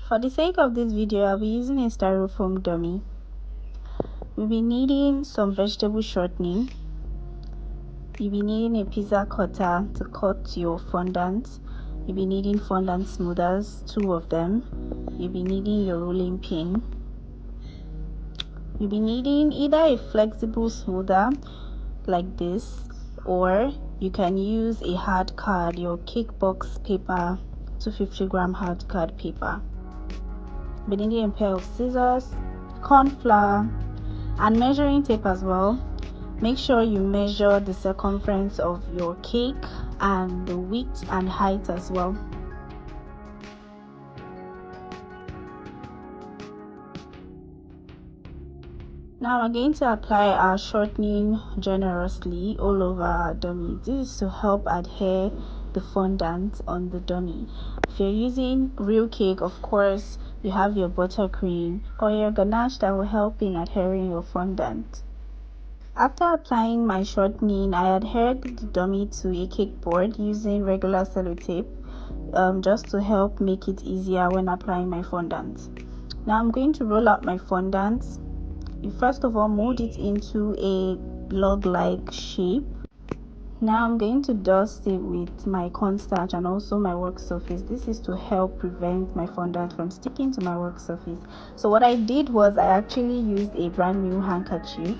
For the sake of this video, I'll be using a styrofoam dummy. We'll be needing some vegetable shortening. You'll be needing a pizza cutter to cut your fondant. You'll be needing fondant smoothers, 2 of them. You'll be needing your rolling pin. You'll be needing either a flexible smoother like this, or you can use a hard card, your cake box paper, 250-gram hard card paper. You'll be needing a pair of scissors, corn flour, and measuring tape as well. Make sure you measure the circumference of your cake and the width and height as well. Now we're going to apply our shortening generously all over our dummy. This is to help adhere the fondant on the dummy. If you're using real cake, of course, you have your buttercream or your ganache that will help in adhering your fondant. After applying my shortening, I adhered the dummy to a cake board using regular sellotape, just to help make it easier when applying my fondant. Now I'm going to roll out my fondant. You first of all mold it into a log-like shape. Now I'm going to dust it with my cornstarch and also my work surface. This is to help prevent my fondant from sticking to my work surface. So what I did was I actually used a brand new handkerchief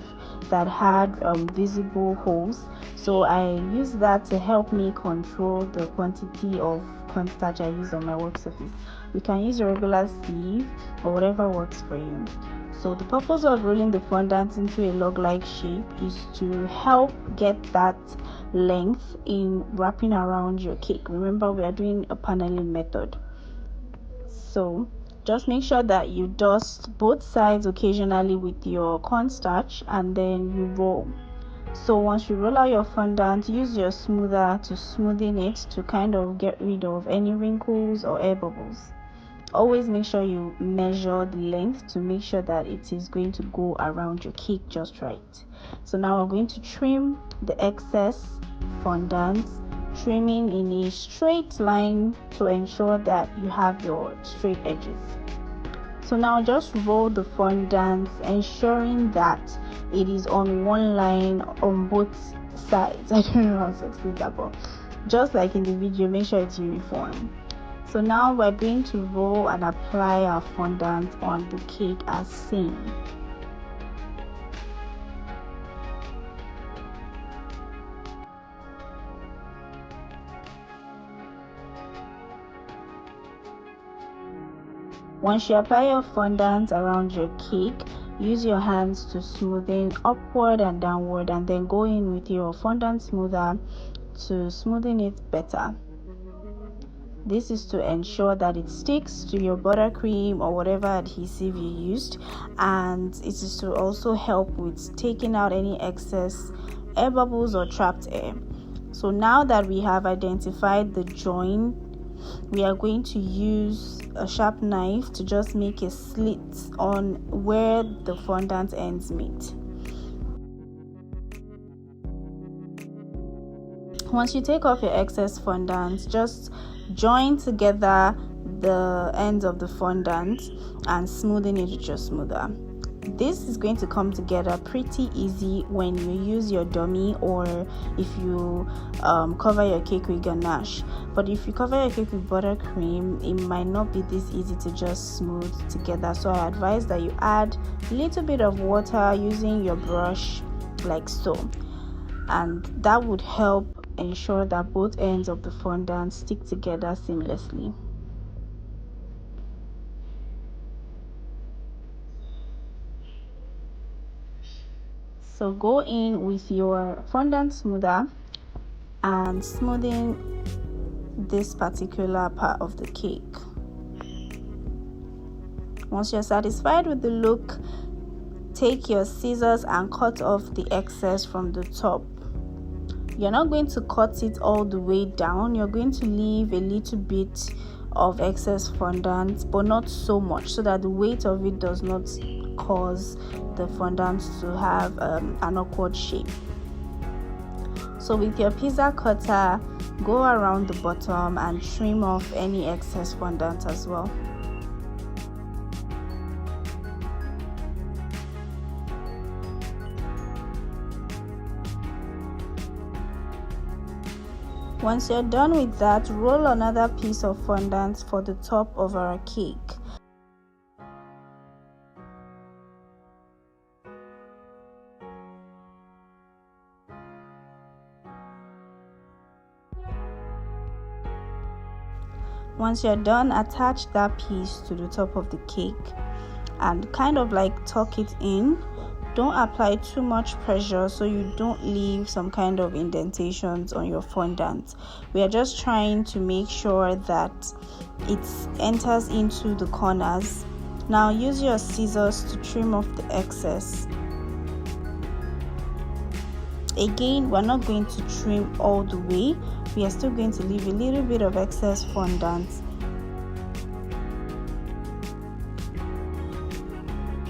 that had visible holes. So I used that to help me control the quantity of cornstarch I use on my work surface. You can use a regular sieve or whatever works for you. So the purpose of rolling the fondant into a log-like shape is to help get that length in wrapping around your cake. Remember, we are doing a paneling method. So just make sure that you dust both sides occasionally with your cornstarch and then you roll. So once you roll out your fondant, use your smoother to smoothen it to kind of get rid of any wrinkles or air bubbles. Always make sure you measure the length to make sure that it is going to go around your cake just right. So now we're going to trim the excess fondant, trimming in a straight line to ensure that you have your straight edges. So now just roll the fondant, ensuring that it is on one line on both sides. I don't know how to explain that, but just like in the video, make sure it's uniform. So now we're going to roll and apply our fondant on the cake as seen. Once you apply your fondant around your cake, use your hands to smoothen upward and downward, and then go in with your fondant smoother to smoothen it better. This is to ensure that it sticks to your buttercream or whatever adhesive you used, and it is to also help with taking out any excess air bubbles or trapped air. So now that we have identified the joint, we are going to use a sharp knife to just make a slit on where the fondant ends meet. Once you take off your excess fondant, just join together the ends of the fondant and smoothen it with your smoother. This is going to come together pretty easy when you use your dummy or if you cover your cake with ganache. But if you cover your cake with buttercream, it might not be this easy to just smooth together. So I advise that you add a little bit of water using your brush like so, and that would help ensure that both ends of the fondant stick together seamlessly. So go in with your fondant smoother and smoothing this particular part of the cake. Once you're satisfied with the look, take your scissors and cut off the excess from the top. You're not going to cut it all the way down. You're going to leave a little bit of excess fondant, but not so much, so that the weight of it does not cause the fondant to have an awkward shape. So with your pizza cutter, go around the bottom and trim off any excess fondant as well. Once you're done with that, roll another piece of fondant for the top of our cake. Once you're done, attach that piece to the top of the cake and kind of like tuck it in. Don't apply too much pressure so you don't leave some kind of indentations on your fondant. We are just trying to make sure that it enters into the corners. Now use your scissors to trim off the excess. Again, we're not going to trim all the way. We are still going to leave a little bit of excess fondant,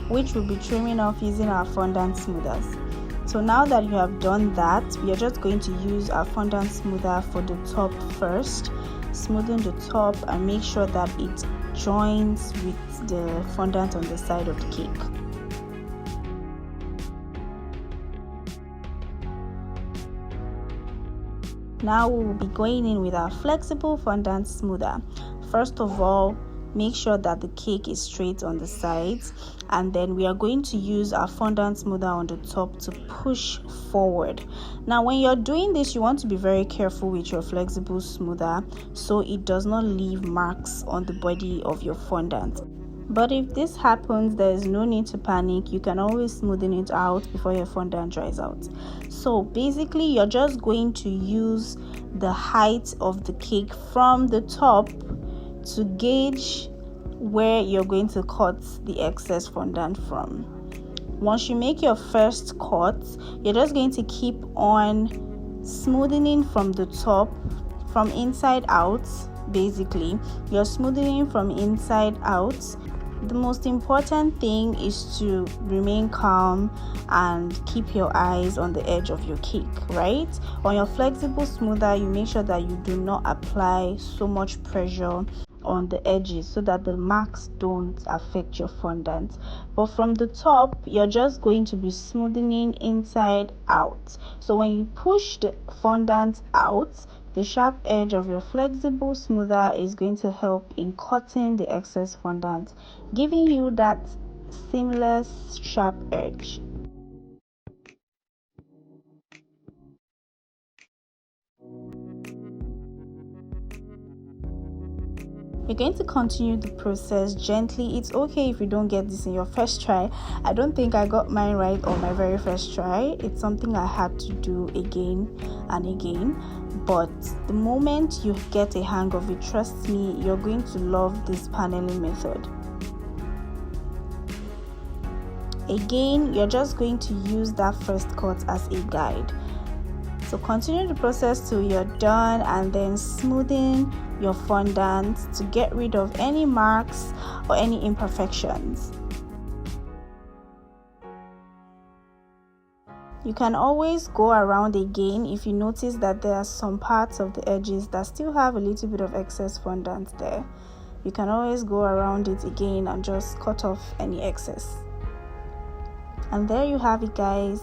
which we'll be trimming off using our fondant smoothers. So now that you have done that, we are just going to use our fondant smoother for the top first. Smoothen the top and make sure that it joins with the fondant on the side of the cake. Now we will be going in with our flexible fondant smoother. First of all, make sure that the cake is straight on the sides, and then we are going to use our fondant smoother on the top to push forward. Now when you're doing this, you want to be very careful with your flexible smoother so it does not leave marks on the body of your fondant. But if this happens, there is no need to panic. You can always smoothen it out before your fondant dries out. So basically, you're just going to use the height of the cake from the top to gauge where you're going to cut the excess fondant from. Once you make your first cut, you're just going to keep on smoothing from the top, from inside out. Basically, you're smoothing from inside out. The most important thing is to remain calm and keep your eyes on the edge of your cake, right? On your flexible smoother, you make sure that you do not apply so much pressure on the edges so that the marks don't affect your fondant. But from the top, you're just going to be smoothing inside out. So when you push the fondant out, the sharp edge of your flexible smoother is going to help in cutting the excess fondant, giving you that seamless sharp edge. You're going to continue the process gently. It's okay if you don't get this in your first try. I don't think I got mine right on my very first try. It's something I had to do again and again. But the moment you get a hang of it, trust me, you're going to love this paneling method. Again, you're just going to use that first cut as a guide. So continue the process till you're done, and then smoothing your fondant to get rid of any marks or any imperfections. You can always go around again if you notice that there are some parts of the edges that still have a little bit of excess fondant there. You can always go around it again and just cut off any excess. And there you have it, guys,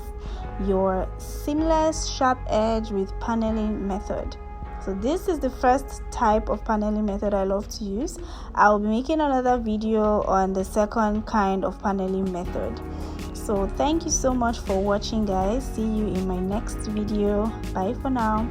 your seamless sharp edge with paneling method. So this is the first type of paneling method I love to use. I'll be making another video on the second kind of paneling method. So thank you so much for watching, guys. See you in my next video. Bye for now.